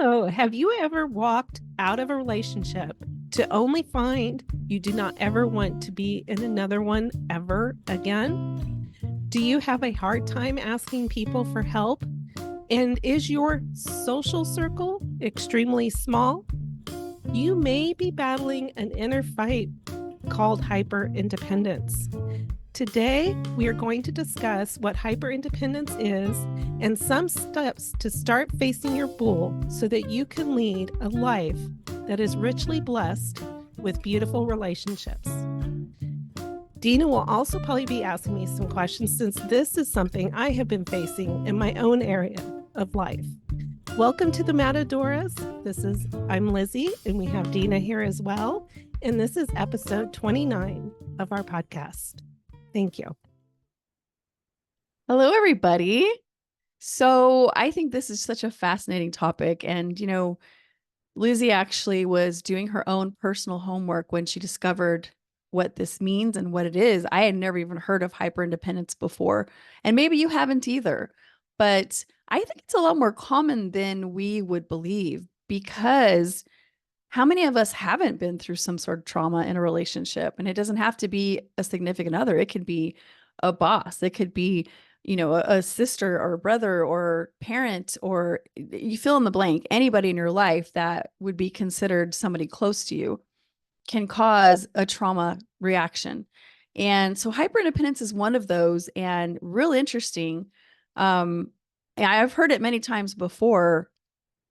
So, have you ever walked out of a relationship to only find you do not ever want to be in another one ever again? Do you have a hard time asking people for help? And is your social circle extremely small? You may be battling an inner fight called hyper-independence. Today, we are going to discuss what hyper-independence is and some steps to start facing your bull so that you can lead a life that is richly blessed with beautiful relationships. Deana will also probably be asking me some questions since this is something I have been facing in my own area of life. Welcome to the Matadoras. I'm Lizzie, and we have Deana here as well. And this is episode 29 of our podcast. Thank you. Hello, everybody. So I think this is such a fascinating topic. And, Lizzie actually was doing her own personal homework when she discovered what this means and what it is. I had never even heard of hyperindependence before. And maybe you haven't either. But I think it's a lot more common than we would believe, because how many of us haven't been through some sort of trauma in a relationship? And it doesn't have to be a significant other. It could be a boss. It could be, a sister or a brother or parent, or you fill in the blank. Anybody in your life that would be considered somebody close to you can cause a trauma reaction. And so hyperindependence is one of those, and real interesting. I've heard it many times before,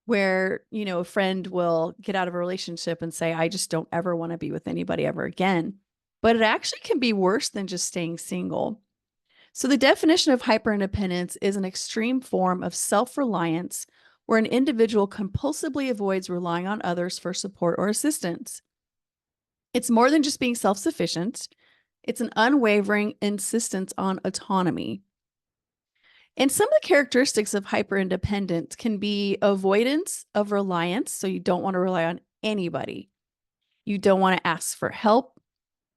where, a friend will get out of a relationship and say, I just don't ever want to be with anybody ever again. But it actually can be worse than just staying single. So the definition of hyperindependence is an extreme form of self-reliance where an individual compulsively avoids relying on others for support or assistance. It's more than just being self-sufficient. It's an unwavering insistence on autonomy. And some of the characteristics of hyperindependence can be avoidance of reliance. So you don't want to rely on anybody. You don't want to ask for help.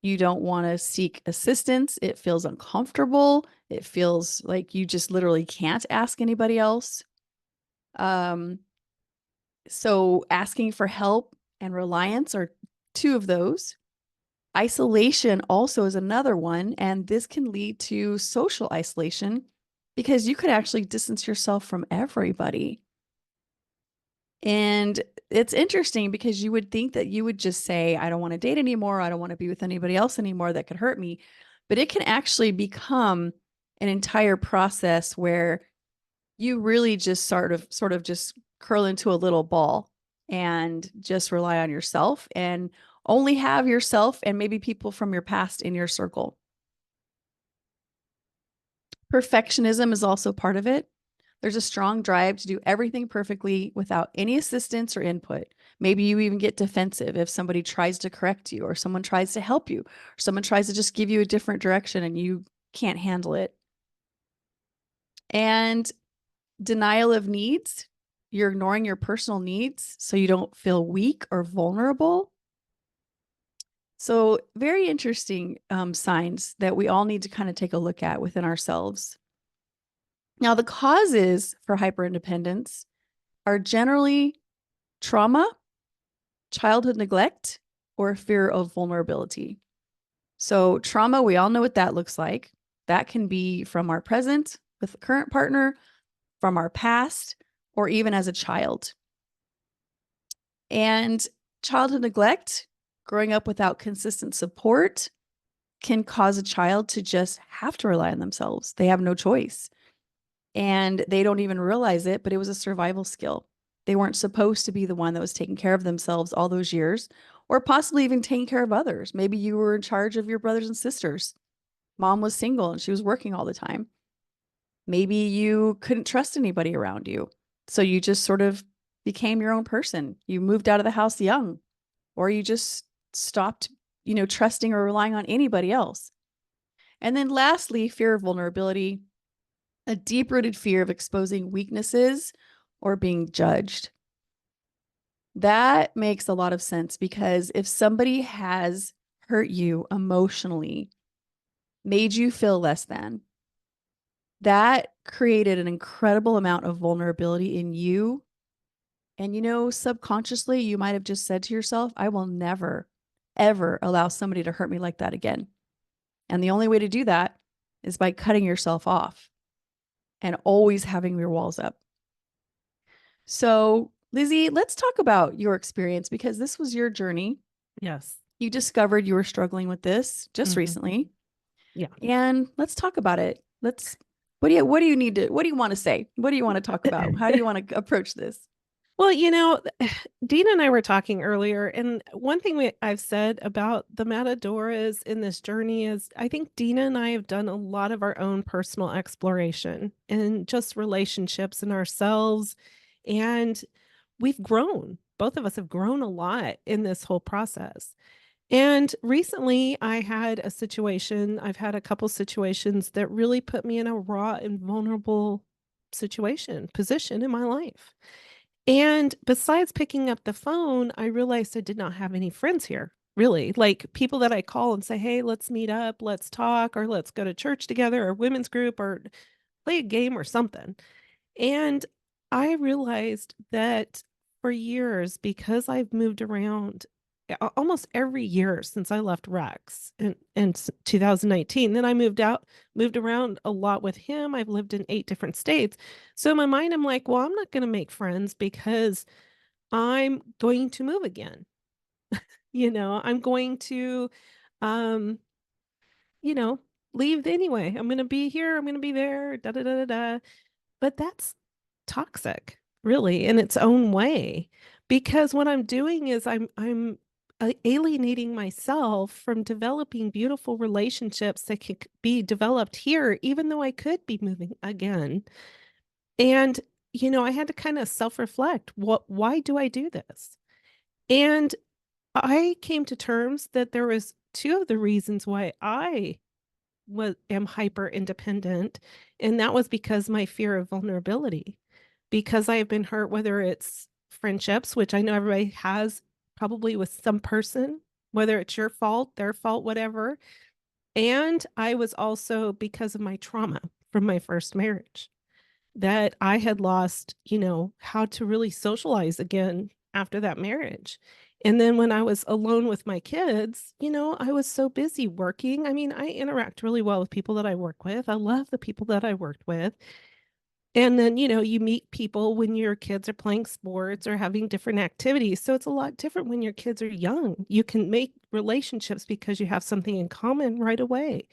You don't want to seek assistance. It feels uncomfortable. It feels like you just literally can't ask anybody else. So asking for help and reliance are two of those. Isolation also is another one. And this can lead to social isolation, because you could actually distance yourself from everybody. And it's interesting because you would think that you would just say, I don't want to date anymore. I don't want to be with anybody else anymore that could hurt me. But it can actually become an entire process where you really just sort of just curl into a little ball and just rely on yourself and only have yourself and maybe people from your past in your circle. Perfectionism is also part of it. There's a strong drive to do everything perfectly without any assistance or input. Maybe you even get defensive if somebody tries to correct you, or someone tries to help you, or someone tries to just give you a different direction and you can't handle it. And denial of needs. You're ignoring your personal needs so you don't feel weak or vulnerable. So very interesting signs that we all need to kind of take a look at within ourselves. Now, the causes for hyperindependence are generally trauma, childhood neglect, or fear of vulnerability. So trauma, we all know what that looks like. That can be from our present with the current partner, from our past, or even as a child. And childhood neglect, growing up without consistent support, can cause a child to just have to rely on themselves. They have no choice. And they don't even realize it, but it was a survival skill. They weren't supposed to be the one that was taking care of themselves all those years, or possibly even taking care of others. Maybe you were in charge of your brothers and sisters. Mom was single and she was working all the time. Maybe you couldn't trust anybody around you. So you just sort of became your own person. You moved out of the house young, or you just stopped, trusting or relying on anybody else. And then lastly, fear of vulnerability. A deep-rooted fear of exposing weaknesses or being judged. That makes a lot of sense, because if somebody has hurt you emotionally, made you feel less than, that created an incredible amount of vulnerability in you And subconsciously, you might have just said to yourself, I will never, ever allow somebody to hurt me like that again. And the only way to do that is by cutting yourself off and always having your walls up. So, Lizzie, let's talk about your experience because this was your journey. Yes. You discovered you were struggling with this just Mhm. recently. Yeah. And let's talk about it. What do you want to say? What do you want to talk about? How do you want to approach this? Well, Dina and I were talking earlier, and one thing I've said about the Matadoras in this journey is I think Dina and I have done a lot of our own personal exploration and just relationships and ourselves. And we've grown. Both of us have grown a lot in this whole process. And recently I've had a couple situations that really put me in a raw and vulnerable position in my life. And besides picking up the phone, I realized I did not have any friends here, really. Like people that I call and say, hey, let's meet up, let's talk, or let's go to church together, or women's group, or play a game or something. And I realized that for years, because I've moved around almost every year since I left Rex in 2019, then I moved around a lot with him. I've lived in 8 different states. So in my mind, I'm like, well, I'm not going to make friends because I'm going to move again. I'm going to, um, you know, leave anyway. I'm going to be here. I'm going to be there. Da da da da da. But that's toxic, really, in its own way, because what I'm doing is I'm alienating myself from developing beautiful relationships that can be developed here, even though I could be moving again. And I had to kind of self-reflect. Why do I do this? And I came to terms that there was two of the reasons why I am hyper independent, and that was because my fear of vulnerability, because I have been hurt, whether it's friendships, which I know everybody has probably with some person, whether it's your fault, their fault, whatever. And I was also because of my trauma from my first marriage, that I had lost, how to really socialize again after that marriage. And then when I was alone with my kids, I was so busy working. I mean, I interact really well with people that I work with. I love the people that I worked with. And then, you meet people when your kids are playing sports or having different activities. So it's a lot different when your kids are young. You can make relationships because you have something in common right away.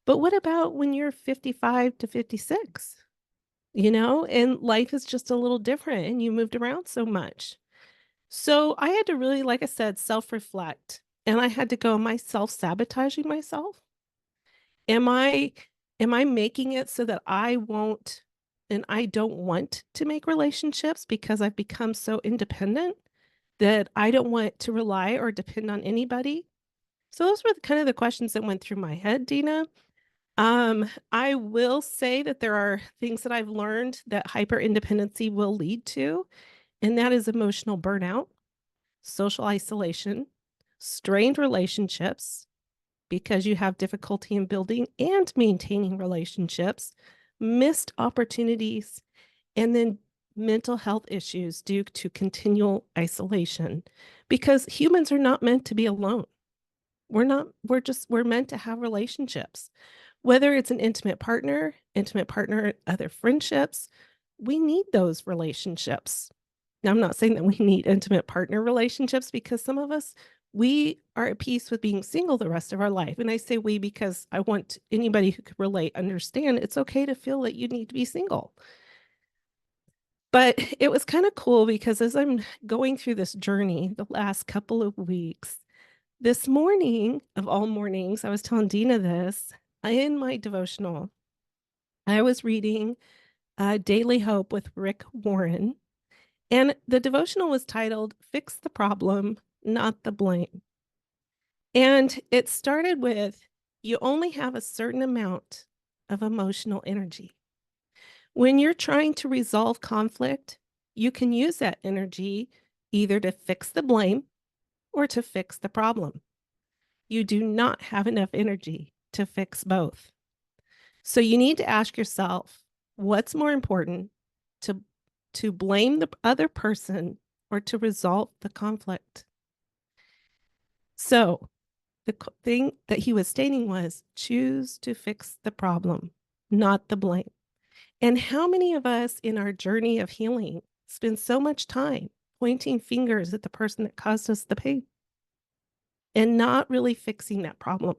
But what about when you're 55 to 56? And life is just a little different and you moved around so much. So I had to really, like I said, self reflect. And I had to go, am I self sabotaging myself? Am I making it so that I won't and I don't want to make relationships because I've become so independent that I don't want to rely or depend on anybody? So those were kind of the questions that went through my head, Dina. I will say that there are things that I've learned that hyper independency will lead to, and that is emotional burnout, social isolation, strained relationships, because you have difficulty in building and maintaining relationships, missed opportunities, and then mental health issues due to continual isolation. Because humans are not meant to be alone. We're meant to have relationships. Whether it's an intimate partner, other friendships, we need those relationships. Now, I'm not saying that we need intimate partner relationships because some of us, we are at peace with being single the rest of our life. And I say we because I want anybody who could relate, understand it's okay to feel that you need to be single. But it was kind of cool because as I'm going through this journey the last couple of weeks, this morning of all mornings, I was telling Dina this in my devotional. I was reading Daily Hope with Rick Warren, and the devotional was titled Fix the Problem, Not the Blame. And it started with, you only have a certain amount of emotional energy. When you're trying to resolve conflict, you can use that energy either to fix the blame or to fix the problem. You do not have enough energy to fix both. So you need to ask yourself, what's more important to to blame the other person or to resolve the conflict. So the thing that he was stating was choose to fix the problem, not the blame. And how many of us in our journey of healing spend so much time pointing fingers at the person that caused us the pain and not really fixing that problem?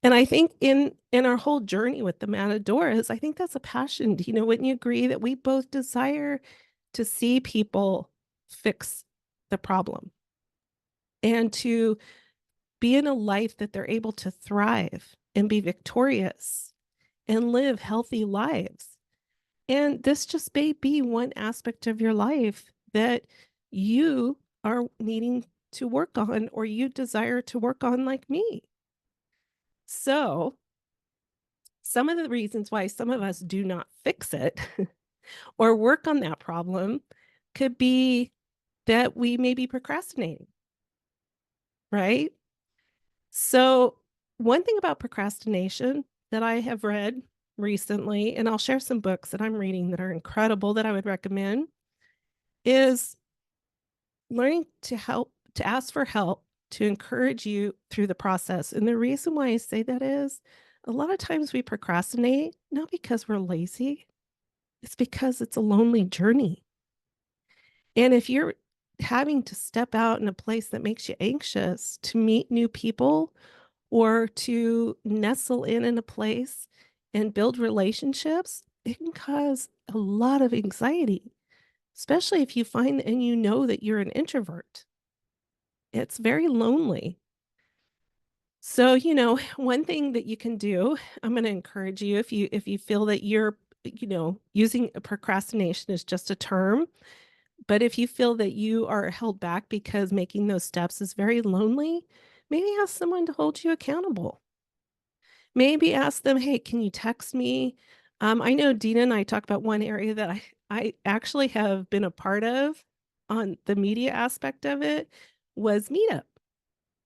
And I think in our whole journey with the Matadoras, I think that's a passion. You know, wouldn't you agree that we both desire to see people fix the problem and to be in a life that they're able to thrive and be victorious and live healthy lives? And this just may be one aspect of your life that you are needing to work on or you desire to work on, like me. So, some of the reasons why some of us do not fix it or work on that problem could be that we may be procrastinating, right? So, one thing about procrastination that I have read recently, and I'll share some books that I'm reading that are incredible that I would recommend, is learning to ask for help to encourage you through the process. And the reason why I say that is a lot of times we procrastinate, not because we're lazy, it's because it's a lonely journey. And if you're having to step out in a place that makes you anxious to meet new people or to nestle in a place and build relationships, it can cause a lot of anxiety, especially if you find and you know that you're an introvert. It's very lonely. So, you know, one thing that you can do, I'm going to encourage you if you feel that you're, you know, using procrastination is just a term, but if you feel that you are held back because making those steps is very lonely, maybe ask someone to hold you accountable. Maybe ask them, "Hey, can you text me?" I know Dina and I talked about one area that I actually have been a part of on the media aspect of it was Meetup.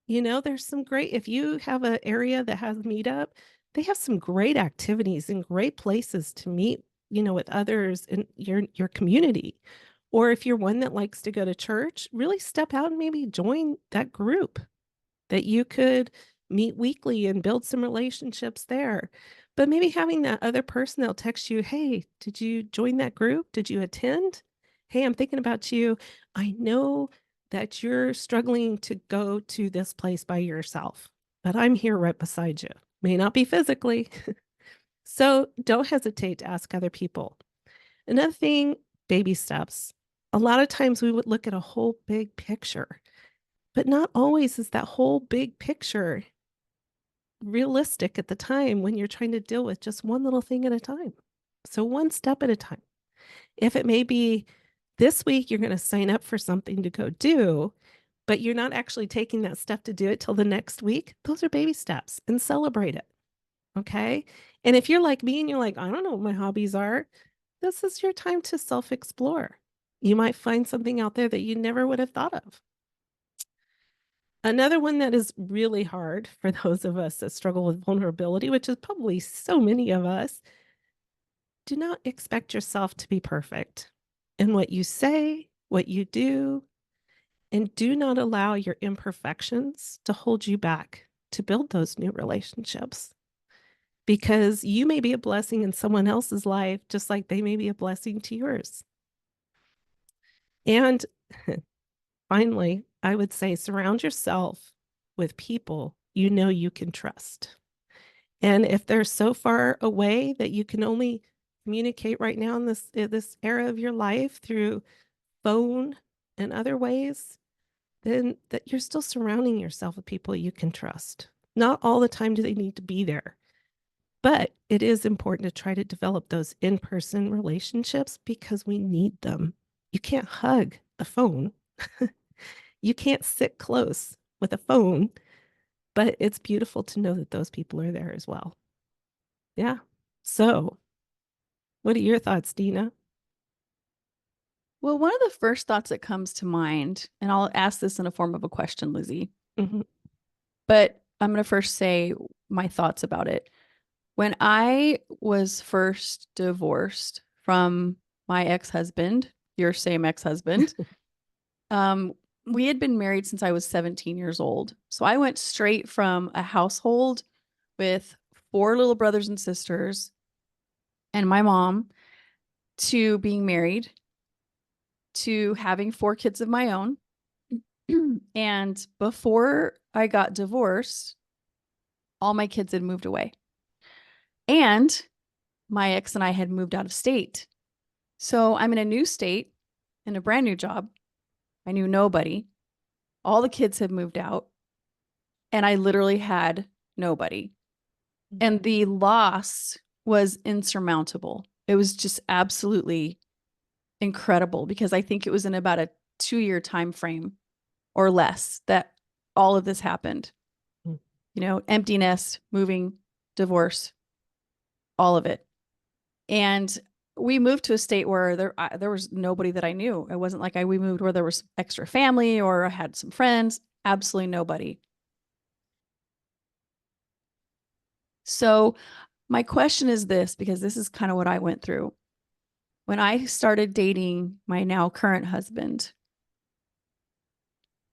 You know, there's some great if you have an area that has Meetup, they have some great activities and great places to meet, you know, with others in your community. Or if you're one that likes to go to church, really step out and maybe join that group that you could meet weekly and build some relationships there. But maybe having that other person that'll text you, "Hey, did you join that group? Did you attend? Hey, I'm thinking about you. I know that you're struggling to go to this place by yourself, but I'm here right beside you. May not be physically." So don't hesitate to ask other people. Another thing, baby steps. A lot of times we would look at a whole big picture, but not always is that whole big picture realistic at the time when you're trying to deal with just one little thing at a time. So, one step at a time. If it may be this week, you're going to sign up for something to go do, but you're not actually taking that step to do it till the next week, those are baby steps and celebrate it. Okay. And if you're like me and you're like, I don't know what my hobbies are, this is your time to self explore. You might find something out there that you never would have thought of. Another one that is really hard for those of us that struggle with vulnerability, which is probably so many of us, do not expect yourself to be perfect in what you say, what you do, and do not allow your imperfections to hold you back to build those new relationships because you may be a blessing in someone else's life, just like they may be a blessing to yours. And finally, I would say surround yourself with people you know you can trust. And if they're so far away that you can only communicate right now in this era of your life through phone and other ways, then that you're still surrounding yourself with people you can trust. Not all the time do they need to be there, but it is important to try to develop those in-person relationships because we need them. You can't hug a phone. You can't sit close with a phone, but it's beautiful to know that those people are there as well. Yeah. So, what are your thoughts, Dina? Well, one of the first thoughts that comes to mind, and I'll ask this in a form of a question, Lizzie, Mhm. but I'm going to first say my thoughts about it. When I was first divorced from my ex-husband, your same ex-husband. Um, we had been married since I was 17 years old. So I went straight from a household with 4 little brothers and sisters and my mom to being married to having 4 kids of my own. And before I got divorced, all my kids had moved away. And my ex and I had moved out of state. So I'm in a new state in a brand new job. I knew nobody. All the kids had moved out. And I literally had nobody. And the loss was insurmountable. It was just absolutely incredible because I think it was in about a 2-year time frame or less that all of this happened. You know, empty nest, moving, divorce, all of it. And we moved to a state where there was nobody that I knew. It wasn't like we moved where there was extra family or I had some friends. Absolutely nobody. So my question is this, because this is kind of what I went through. When I started dating my now current husband,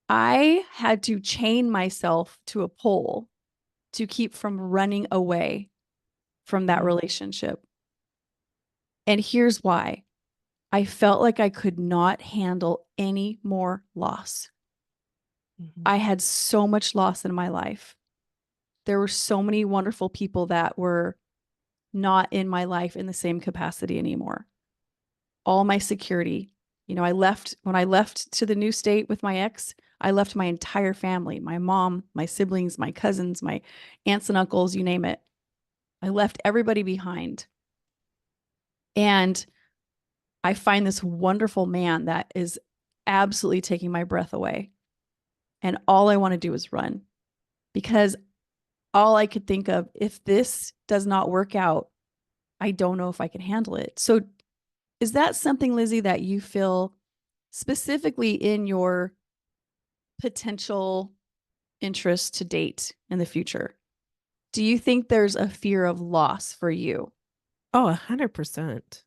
I had to chain myself to a pole to keep from running away from that relationship. And here's why. I felt like I could not handle any more loss. I had so much loss in my life. There were so many wonderful people that were not in my life in the same capacity anymore. All my security, you know, when I left to the new state with my ex, I left my entire family, my mom, my siblings, my cousins, my aunts and uncles, you name it. I left everybody behind. And I find this wonderful man that is absolutely taking my breath away. And all I want to do is run because all I could think of, if this does not work out, I don't know if I can handle it. So is that something, Lizzie, that you feel specifically in your potential interest to date in the future? Do you think there's a fear of loss for you? Oh, 100%.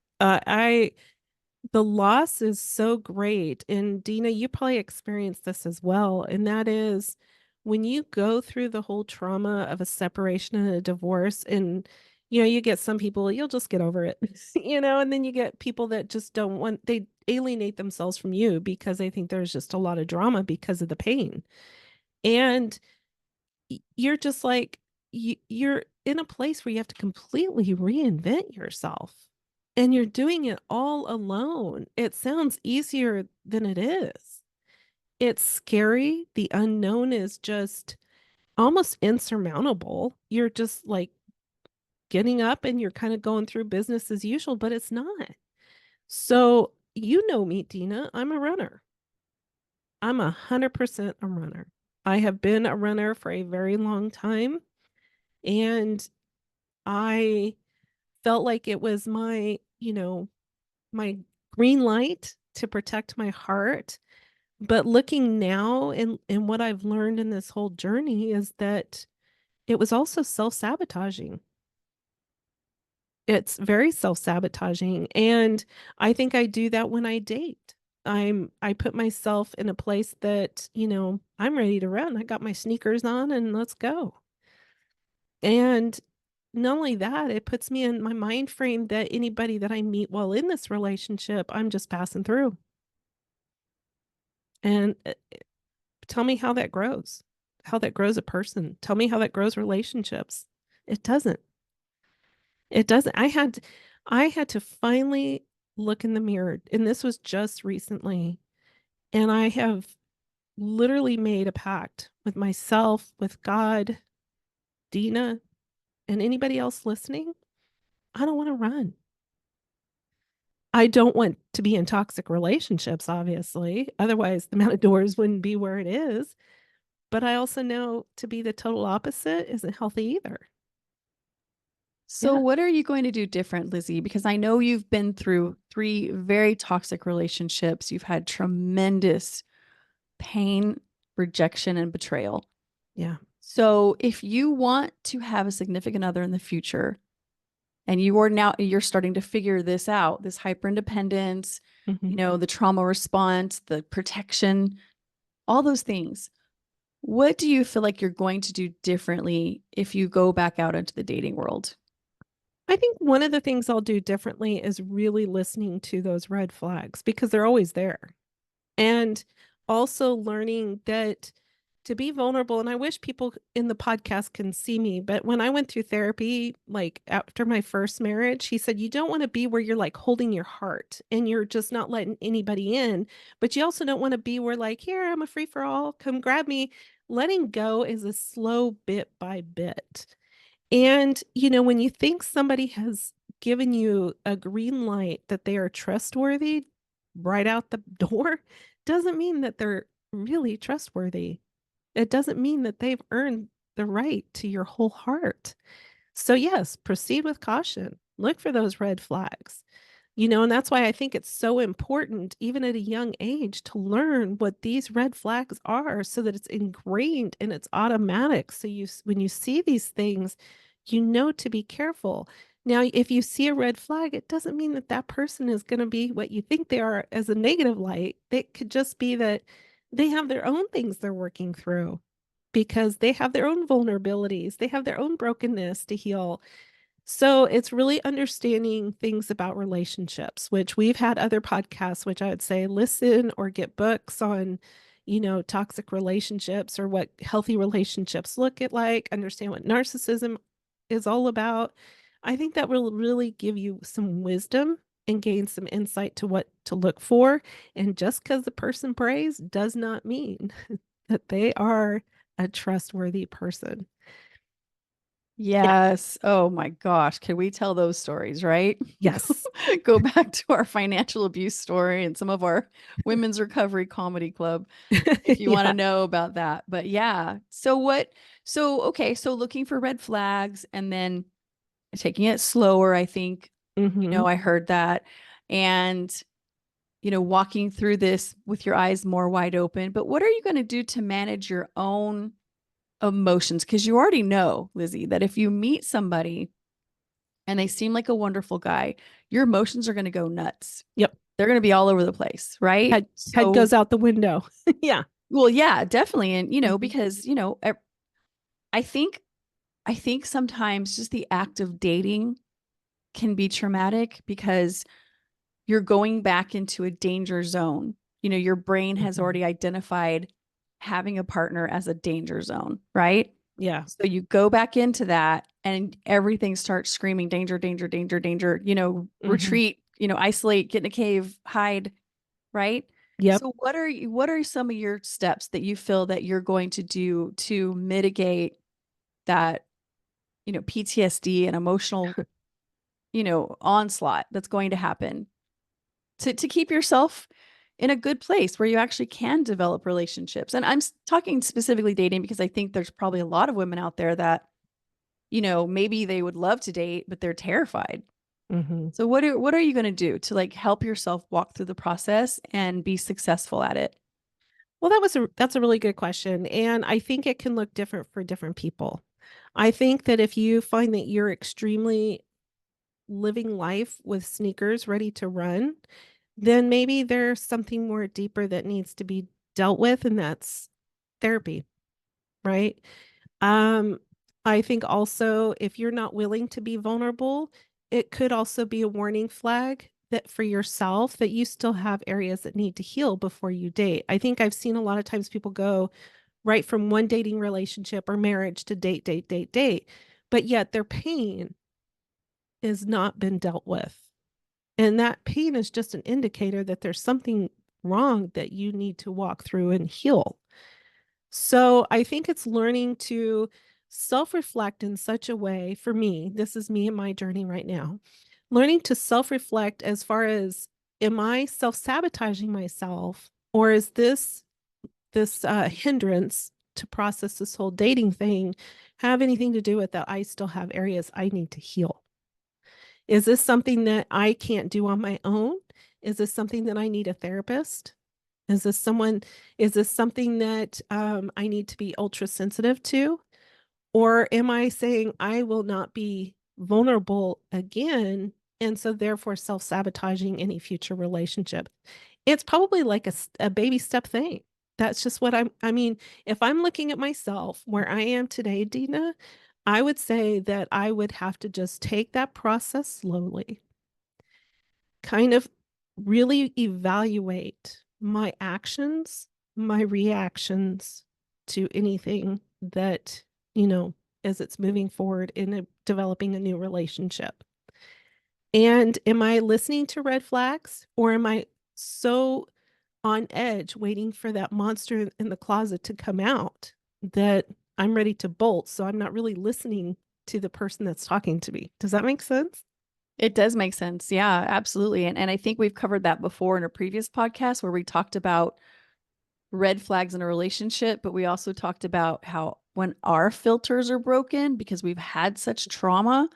The loss is so great. And Deana, you probably experienced this as well. And that is when you go through the whole trauma of a separation and a divorce, and you get some people, you'll just get over it, and then you get people that just don't want, they alienate themselves from you because they think there's just a lot of drama because of the pain. And you're just like, you're in a place where you have to completely reinvent yourself and you're doing it all alone. It sounds easier than it is. It's scary. The unknown is just almost insurmountable. You're just like getting up and you're kind of going through business as usual, but it's not. So, you know me, Deana, I'm a runner. I'm 100% a runner. I have been a runner for a very long time. And I felt like it was my green light to protect my heart. But looking now and what I've learned in this whole journey is that it was also self-sabotaging. It's very self-sabotaging. And I think I do that when I date. I put myself in a place that, I'm ready to run. I got my sneakers on and let's go. And not only that, it puts me in my mind frame that anybody that I meet while in this relationship, I'm just passing through. And tell me how that grows, a person. Tell me how that grows relationships. It doesn't. It doesn't. I had to finally look in the mirror, and this was just recently. And I have literally made a pact with myself, with God, Deana, and anybody else listening. I don't want to run. I don't want to be in toxic relationships, obviously. Otherwise, the Matadoras wouldn't be where it is. But I also know to be the total opposite isn't healthy either. So, Yeah. what are you going to do different, Lizzie? Because I know you've been through 3 very toxic relationships. You've had tremendous pain, rejection, and betrayal. Yeah. So, if you want to have a significant other in the future and you're starting to figure this out, this hyper independence, Mhm. the trauma response, the protection, all those things. What do you feel like you're going to do differently if you go back out into the dating world? I think one of the things I'll do differently is really listening to those red flags because they're always there. And also learning that to be vulnerable, and I wish people in the podcast can see me, but when I went through therapy, like after my first marriage, he said, you don't want to be where you're like holding your heart and you're just not letting anybody in, but you also don't want to be where like, here, I'm a free for all, come grab me. Letting go is a slow bit by bit. And, when you think somebody has given you a green light that they are trustworthy right out the door, doesn't mean that they're really trustworthy. It doesn't mean that they've earned the right to your whole heart. So, yes, proceed with caution. Look for those red flags. And that's why I think it's so important, even at a young age, to learn what these red flags are so that it's ingrained and it's automatic. So, when you see these things, to be careful. Now, if you see a red flag, it doesn't mean that that person is going to be what you think they are as a negative light. It could just be that they have their own things they're working through because they have their own vulnerabilities, they have their own brokenness to heal. So it's really understanding things about relationships, which we've had other podcasts, which I would say listen or get books on, toxic relationships or what healthy relationships look at like, understand what narcissism is all about. I think that will really give you some wisdom and gain some insight to what to look for. And just because the person prays does not mean that they are a trustworthy person. Yeah. Yes. Oh my gosh. Can we tell those stories, right? Yes. Go back to our financial abuse story and some of our women's recovery comedy club if you want to Yeah. know about that. But yeah. Okay. So looking for red flags and then taking it slower, I think, Hmm. I heard that. And, walking through this with your eyes more wide open. But what are you going to do to manage your own emotions? Because you already know, Lizzie, that if you meet somebody and they seem like a wonderful guy, your emotions are going to go nuts. Yep. They're going to be all over the place, right? Head So, goes out the window. Yeah. well, yeah, definitely. And, Hmm. because, I think, I think sometimes just the act of dating can be traumatic because you're going back into a danger zone. Your brain has Hmm. already identified having a partner as a danger zone, right? Yeah. So you go back into that and everything starts screaming danger, danger, danger, danger, Hmm. retreat, isolate, get in a cave, hide, right? Yep. So what are some of your steps that you feel that you're going to do to mitigate that, PTSD and emotional, onslaught that's going to happen to keep yourself in a good place where you actually can develop relationships? And I'm talking specifically dating because I think there's probably a lot of women out there that maybe they would love to date, but they're terrified. Hmm. So what are you going to do to like help yourself walk through the process and be successful at it? Well, that's a really good question. And I think it can look different for different people. I think that if you find that you're extremely living life with sneakers ready to run, then maybe there's something more deeper that needs to be dealt with, and that's therapy, right? Um, I think also if you're not willing to be vulnerable, it could also be a warning flag that for yourself that you still have areas that need to heal before you date. I think I've seen a lot of times people go right from one dating relationship or marriage to date, date, date, date, but yet their pain has not been dealt with. And that pain is just an indicator that there's something wrong that you need to walk through and heal. So I think it's learning to self reflect in such a way. For me, this is me and my journey right now. Learning to self reflect as far as, am I self sabotaging myself, or is this hindrance to process this whole dating thing have anything to do with that I still have areas I need to heal? Is this something that I can't do on my own? Is this something that I need a therapist? Is this something that I need to be ultra sensitive to? Or am I saying I will not be vulnerable again. And so, therefore, self sabotaging any future relationship. It's probably like a baby step thing. That's just what I mean, if I'm looking at myself where I am today, Dina, I would say that I would have to just take that process slowly, kind of really evaluate my actions, my reactions to anything that, as it's moving forward in developing a new relationship. And am I listening to red flags, or am I so on edge waiting for that monster in the closet to come out that I'm ready to bolt? So I'm not really listening to the person that's talking to me. Does that make sense? It does make sense. Yeah, absolutely. And I think we've covered that before in a previous podcast where we talked about red flags in a relationship, but we also talked about how when our filters are broken because we've had such trauma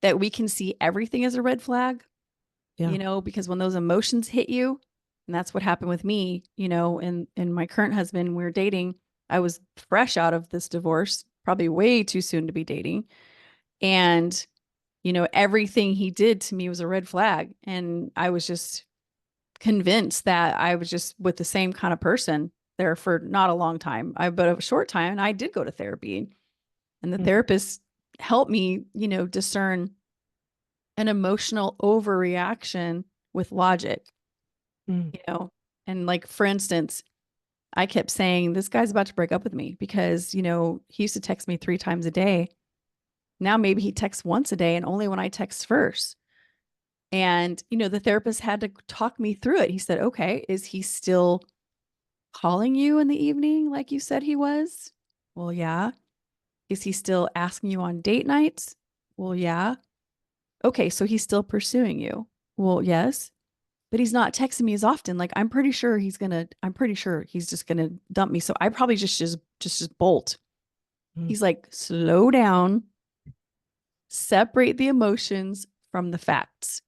that we can see everything as a red flag, Yeah. because when those emotions hit you, and that's what happened with me, and my current husband, we were dating. I was fresh out of this divorce, probably way too soon to be dating. And, everything he did to me was a red flag. And I was just convinced that I was just with the same kind of person there for not a long time, but a short time. And I did go to therapy, and the Mm, therapist helped me, discern an emotional overreaction with logic, mm, you know, and like, for instance, I kept saying, this guy's about to break up with me because, he used to text me 3 times a day. Now maybe he texts once a day and only when I text first. And, the therapist had to talk me through it. He said, okay, is he still calling you in the evening like you said he was? Well, yeah. Is he still asking you on date nights? Well, yeah. Okay, so he's still pursuing you. Well, yes, but he's not texting me as often. Like, I'm pretty sure he's just gonna dump me. So I probably just bolt. mm. He's like, slow down, separate the emotions from the facts.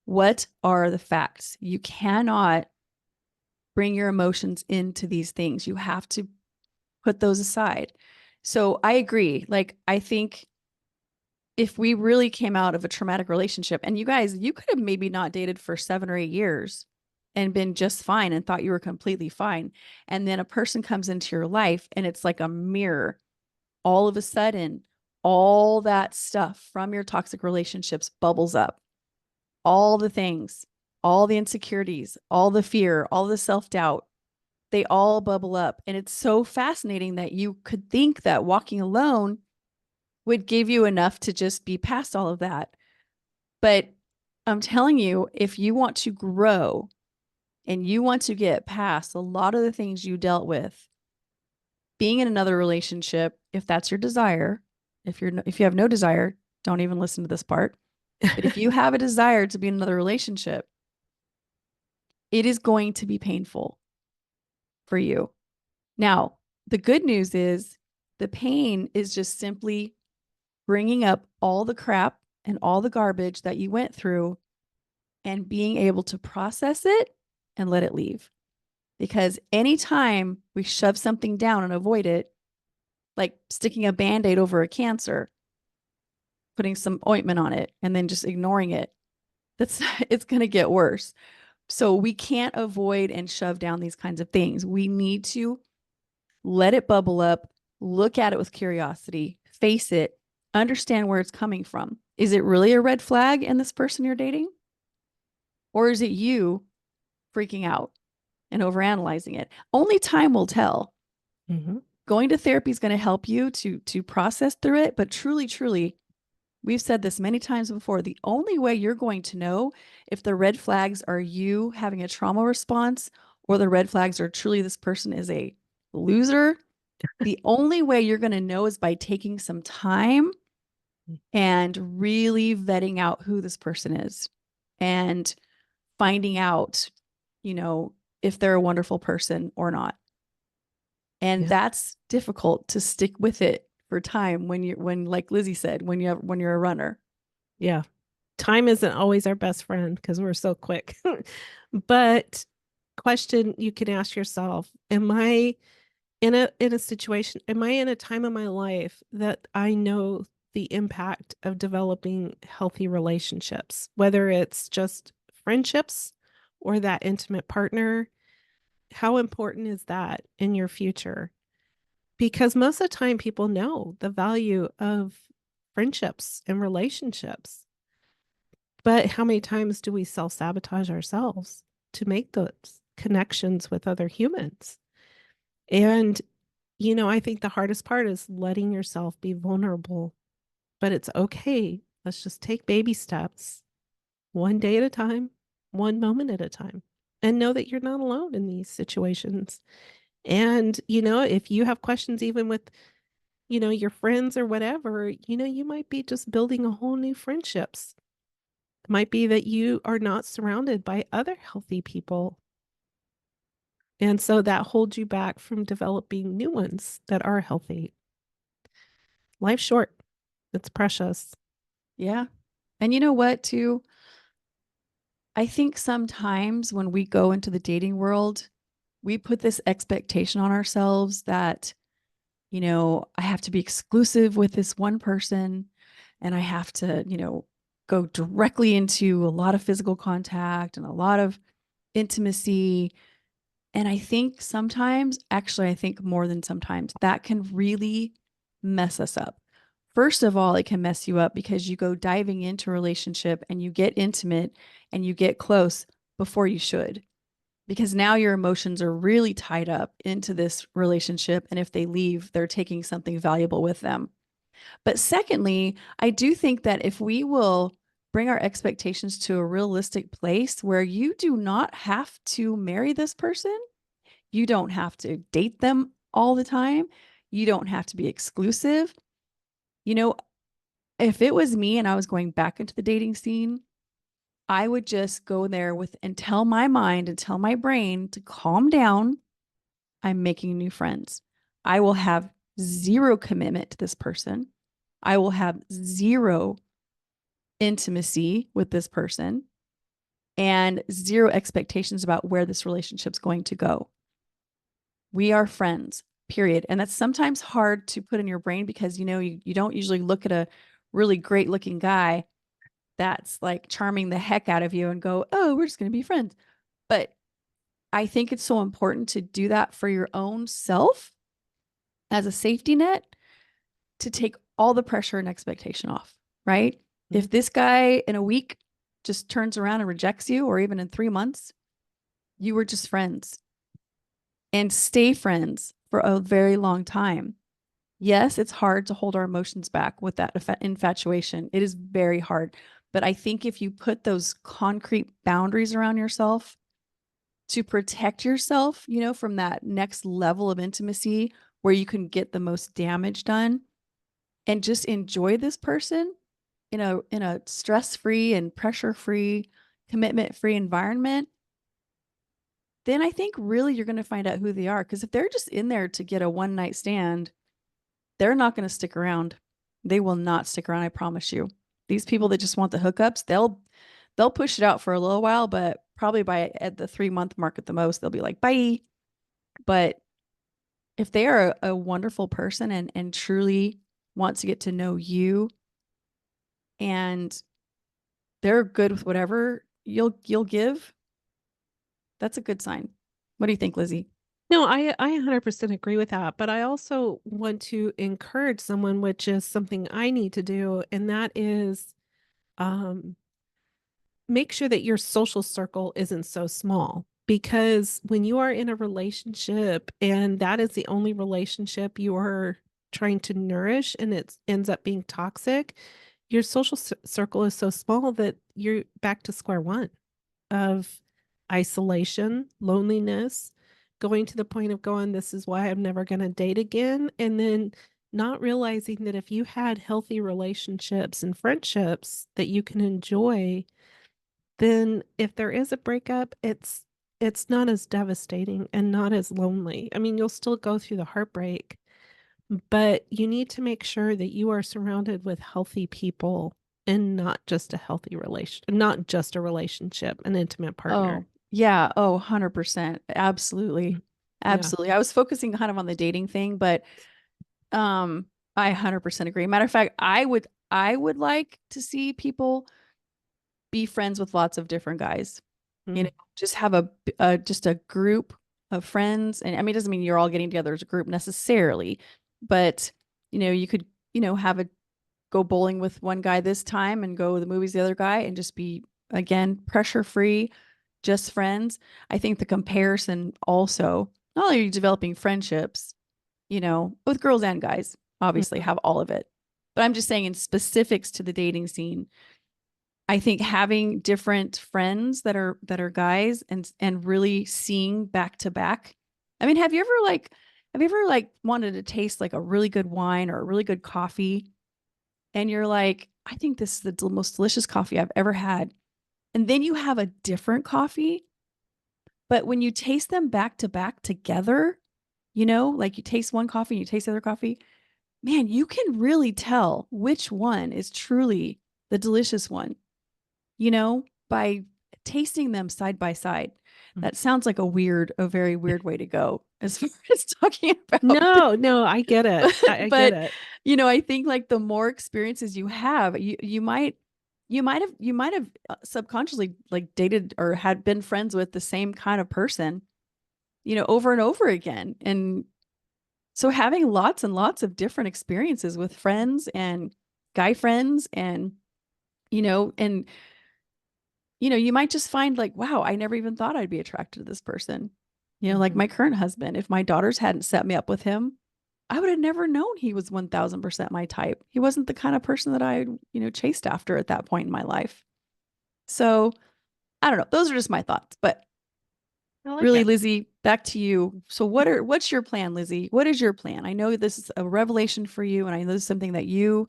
What are the facts? You cannot bring your emotions into these things. You have to put those aside. So I agree. Like, I think if we really came out of a traumatic relationship, and you guys, you could have maybe not dated for 7 or 8 years and been just fine and thought you were completely fine. And then a person comes into your life and it's like a mirror. All of a sudden, all that stuff from your toxic relationships bubbles up. All the things, all the insecurities, all the fear, all the self doubt, they all bubble up. And it's so fascinating that you could think that walking alone would give you enough to just be past all of that. But I'm telling you, if you want to grow and you want to get past a lot of the things you dealt with, being in another relationship, if that's your desire, if you have no desire, don't even listen to this part. But if you have a desire to be in another relationship, it is going to be painful for you. Now, the good news is the pain is just simply bringing up all the crap and all the garbage that you went through and being able to process it and let it leave. Because anytime we shove something down and avoid it, like sticking a band-aid over a cancer, putting some ointment on it, and then just ignoring it, it's going to get worse. So we can't avoid and shove down these kinds of things. We need to let it bubble up, look at it with curiosity, face it, understand where it's coming from. Is it really a red flag in this person you're dating? Or is it you freaking out and overanalyzing it? Only time will tell. Mhm. Going to therapy is going to help you to process through it, but truly, we've said this many times before, the only way you're going to know if the red flags are you having a trauma response or the red flags are truly this person is a loser, the only way you're going to know is by taking some time and really vetting out who this person is and finding out, if they're a wonderful person or not. And Yeah. that's difficult to stick with it for time when like Lizzie said, when you're a runner. Yeah. Time isn't always our best friend because we're so quick. But question you can ask yourself, am I in a situation, am I in a time of my life that I know the impact of developing healthy relationships, whether it's just friendships or that intimate partner. How important is that in your future? Because most of the time, people know the value of friendships and relationships. But how many times do we self sabotage ourselves to make those connections with other humans? And, I think the hardest part is letting yourself be vulnerable, but it's okay. Let's just take baby steps, one day at a time, one moment at a time, and know that you're not alone in these situations. And, if you have questions, even with, your friends or whatever, you might be just building a whole new friendships. It might be that you are not surrounded by other healthy people. And so that holds you back from developing new ones that are healthy. Life's short. It's precious. Yeah. And you know what, too? I think sometimes when we go into the dating world, we put this expectation on ourselves that, I have to be exclusive with this one person and I have to, go directly into a lot of physical contact and a lot of intimacy. And I think sometimes, actually, I think more than sometimes, that can really mess us up. First of all, it can mess you up because you go diving into a relationship and you get intimate and you get close before you should. Because now your emotions are really tied up into this relationship. And if they leave, they're taking something valuable with them. But secondly, I do think that if we will bring our expectations to a realistic place where you do not have to marry this person, you don't have to date them all the time, you don't have to be exclusive. You know, if it was me and I was going back into the dating scene, I would just go there with and tell my mind and tell my brain to calm down. I'm making new friends. I will have zero commitment to this person. I will have zero intimacy with this person and zero expectations about where this relationship's going to go. We are friends, period. And that's sometimes hard to put in your brain because, you don't usually look at a really great looking guy that's like charming the heck out of you and go, oh, we're just going to be friends. But I think it's so important to do that for your own self as a safety net to take all the pressure and expectation off, right? Mm-hmm. If this guy in a week just turns around and rejects you, or even in 3 months, you were just friends and stay friends for a very long time. Yes, it's hard to hold our emotions back with that infatuation. It is very hard. But I think if you put those concrete boundaries around yourself to protect yourself, from that next level of intimacy where you can get the most damage done and just enjoy this person in a stress-free and pressure-free, commitment-free environment, then I think really you're going to find out who they are. Because if they're just in there to get a one-night stand, they're not going to stick around. They will not stick around, I promise you. These people that just want the hookups, they'll push it out for a little while, but probably at the 3-month mark at the most, they'll be like, bye. But if they are a wonderful person and truly want to get to know you and they're good with whatever you'll give, that's a good sign. What do you think, Lizzie? No, I 100% agree with that. But I also want to encourage someone, which is something I need to do. And that is um, make sure that your social circle isn't so small. Because when you are in a relationship and that is the only relationship you are trying to nourish and it ends up being toxic, your social circle is so small that you're back to square one of isolation, loneliness, going to the point of going, this is why I'm never going to date again. And then not realizing that if you had healthy relationships and friendships that you can enjoy, then if there is a breakup, it's not as devastating and not as lonely. I mean, you'll still go through the heartbreak, but you need to make sure that you are surrounded with healthy people and not just a healthy relation, not just a relationship, an intimate Oh, partner. yeah. Oh, 100%. Absolutely. Yeah. Absolutely. I was focusing kind of on the dating thing, but I 100% agree. Matter of fact, I would like to see people be friends with lots of different guys. You know, Mm. just have just a group of friends. And I mean, it doesn't mean you're all getting together as a group necessarily, but you could, have a go bowling with one guy this time and go to the movies the other guy and just be again pressure free, just friends. I think the comparison also, not only are you developing friendships, with girls and guys, obviously Mhm. have all of it. But I'm just saying in specifics to the dating scene, I think having different friends that are guys and really seeing back to back. I mean, have you ever wanted to taste like a really good wine or a really good coffee and you're like, I think this is the most delicious coffee I've ever had. And then you have a different coffee, but when you taste them back to back together, like you taste one coffee and you taste the other coffee, man, you can really tell which one is truly the delicious one, by tasting them side by side. Mm. That sounds like a very weird way to go as far as talking about this. No, no, I get it. I get But it. I think like the more experiences you have, you might have subconsciously like dated or had been friends with the same kind of person, over and over again. And so having lots and lots of different experiences with friends and guy friends and and you might just find like, wow, I never even thought I'd be attracted to this person. Like Mhm. my current husband, if my daughters hadn't set me up with him, I would have never known he was 1000% my type. He wasn't the kind of person that I, chased after at that point in my life. So I don't know. Those are just my thoughts. But I like really, it. Lizzie, back to you. So what's your plan, Lizzie? What is your plan? I know this is a revelation for you, and I know this is something that you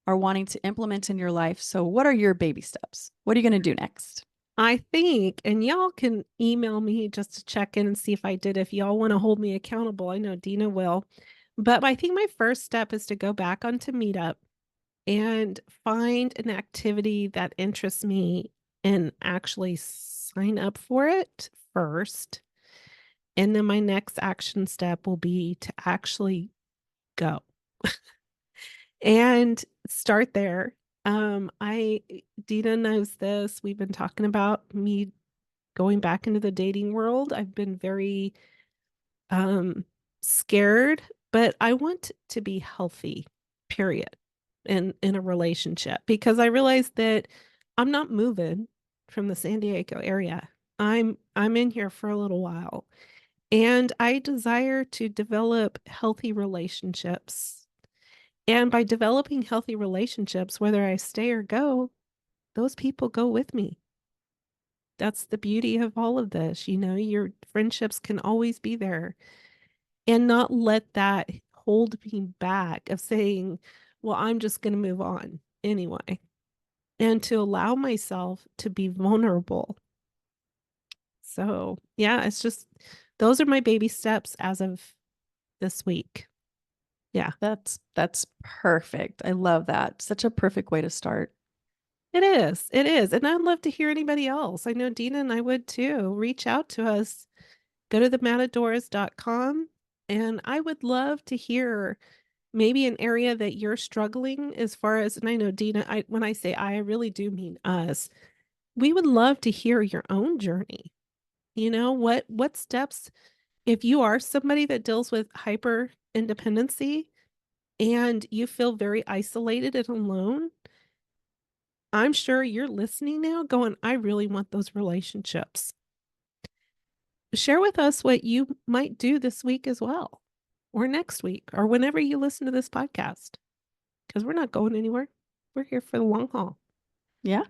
are wanting to implement in your life. So what are your baby steps? What are you going to do next? I think, and y'all can email me just to check in and see if I did. If y'all want to hold me accountable, I know Deana will. But I think my first step is to go back onto Meetup and find an activity that interests me and actually sign up for it first. And then my next action step will be to actually go and start there. I Dina knows this. We've been talking about me going back into the dating world. I've been very um scared, but I want to be healthy, period, in a relationship because I realized that I'm not moving from the San Diego area. I'm in here for a little while, and I desire to develop healthy relationships. And by developing healthy relationships, whether I stay or go, those people go with me. That's the beauty of all of this. Your friendships can always be there and not let that hold me back of saying, well, I'm just going to move on anyway. And to allow myself to be vulnerable. So, yeah, it's just those are my baby steps as of this week. Yeah, That's perfect. I love that. Such a perfect way to start. it is. It is. And I'd love to hear anybody else. I know Dina and I would too. Reach out to us. Go to the matadoras.com. And I would love to hear maybe an area that you're struggling as far as, and I know Dina, when I say I really do mean us. We would love to hear your own journey. What steps, if you are somebody that deals with hyper independency and you feel very isolated and alone, I'm sure you're listening now going, I really want those relationships. Share with us what you might do this week as well, or next week, or whenever you listen to this podcast, because we're not going anywhere. We're here for the long haul. Yeah.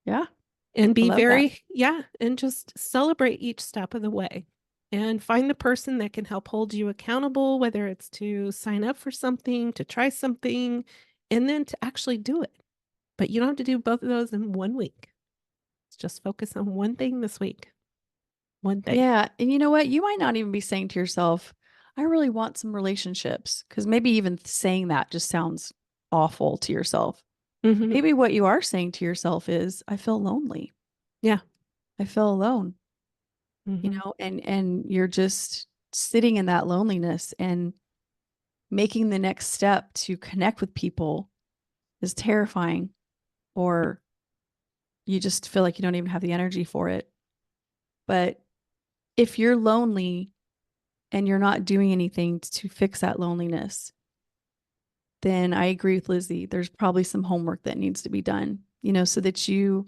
Yeah. And I be love that. very, yeah, and just celebrate each step of the way and find the person that can help hold you accountable, whether it's to sign up for something, to try something, and then to actually do it. But you don't have to do both of those in one week. Just focus on one thing this week. One thing. Yeah. And you know what? You might not even be saying to yourself, I really want some relationships. Because maybe even saying that just sounds awful to yourself. Hmm. Maybe what you are saying to yourself is, I feel lonely. Yeah. I feel alone, Hmm. and you're just sitting in that loneliness and making the next step to connect with people is terrifying, or you just feel like you don't even have the energy for it. But if you're lonely and you're not doing anything to fix that loneliness, then I agree with Lizzie. There's probably some homework that needs to be done, so that you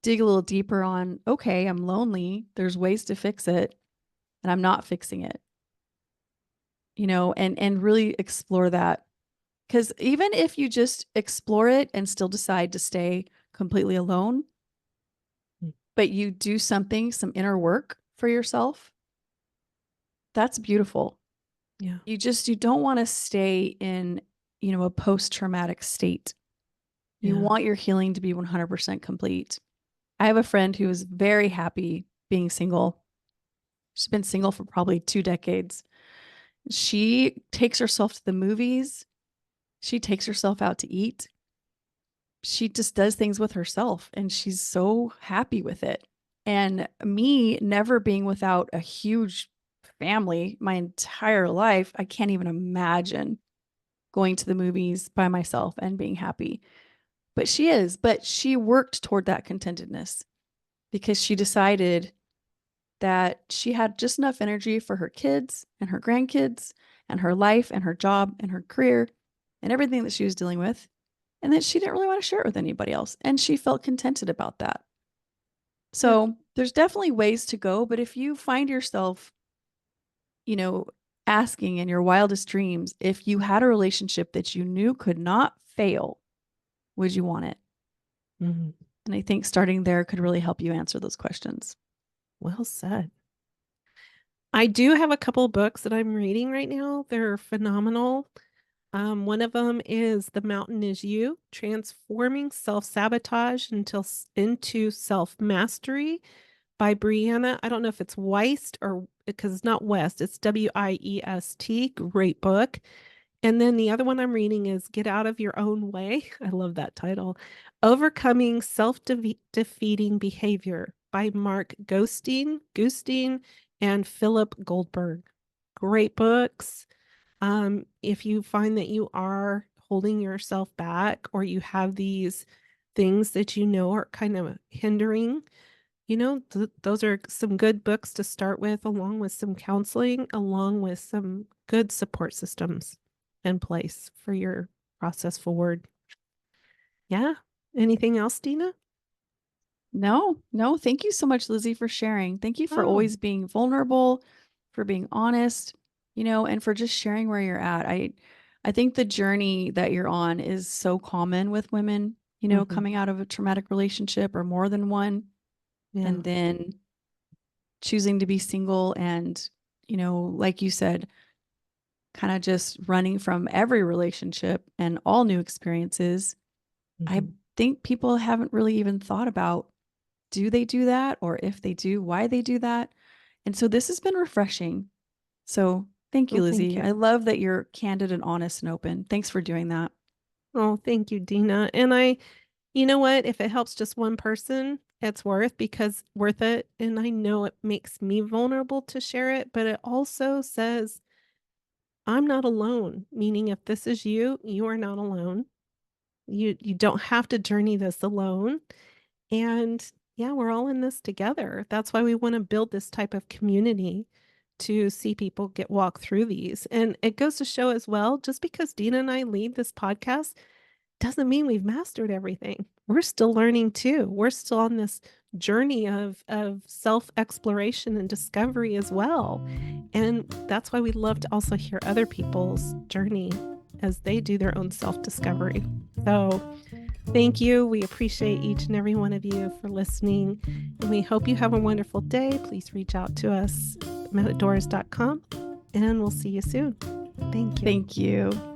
dig a little deeper on, okay, I'm lonely. There's ways to fix it, and I'm not fixing it, and really explore that. Because even if you just explore it and still decide to stay completely alone, but you do some inner work for yourself, that's beautiful. Yeah. You don't want to stay in, a post-traumatic state. You want your healing to be 100% complete. I have a friend who is very happy being single. She's been single for probably 2 decades. She takes herself to the movies. She takes herself out to eat. She just does things with herself, and she's so happy with it. And me never being without a huge family my entire life, I can't even imagine going to the movies by myself and being happy. But she worked toward that contentedness because she decided that she had just enough energy for her kids and her grandkids and her life and her job and her career and everything that she was dealing with, and that she didn't really want to share it with anybody else. And she felt contented about that. So there's definitely ways to go, but if you find yourself, asking in your wildest dreams, if you had a relationship that you knew could not fail, would you want it? Mm-hmm. And I think starting there could really help you answer those questions. Well said. I do have a couple books that I'm reading right now. They're phenomenal. One of them is The Mountain Is You, Transforming Self-Sabotage into Self-Mastery by Brianna. I don't know if it's Weist or because it's not West, it's Wiest. Great book. And then the other one I'm reading is Get Out of Your Own Way. I love that title. Overcoming Self-Defeating Behavior by Mark Gustine and Philip Goldberg. Great books. If you find that you are holding yourself back or you have these things that are kind of hindering, those are some good books to start with, along with some counseling, along with some good support systems in place for your process forward. Yeah. Anything else, Deana? No. Thank you so much, Lizzie, for sharing. Thank you for Oh, always being vulnerable, for being honest, and for just sharing where you're at. I think the journey that you're on is so common with women, coming out of a traumatic relationship or more than one, and then choosing to be single and, like you said, kind of just running from every relationship and all new experiences. I think people haven't really even thought about, do they do that? Or if they do, why they do that? And so this has been refreshing. So thank you, Lizzie. Thank you. I love that you're candid and honest and open. Thanks for doing that. Oh, thank you, Deana. And you know what? If it helps just one person, it's worth it. And I know it makes me vulnerable to share it, but it also says I'm not alone, meaning if this is you, you are not alone. You don't have to journey this alone. And yeah, we're all in this together. That's why we want to build this type of community to see people walk through these. And it goes to show as well, just because Deana and I lead this podcast doesn't mean we've mastered everything. We're still learning too. We're still on this journey of self-exploration and discovery as well. And that's why we love to also hear other people's journey as they do their own self-discovery. So thank you. We appreciate each and every one of you for listening. And we hope you have a wonderful day. Please reach out to us, matadoras.com, and we'll see you soon. Thank you. Thank you.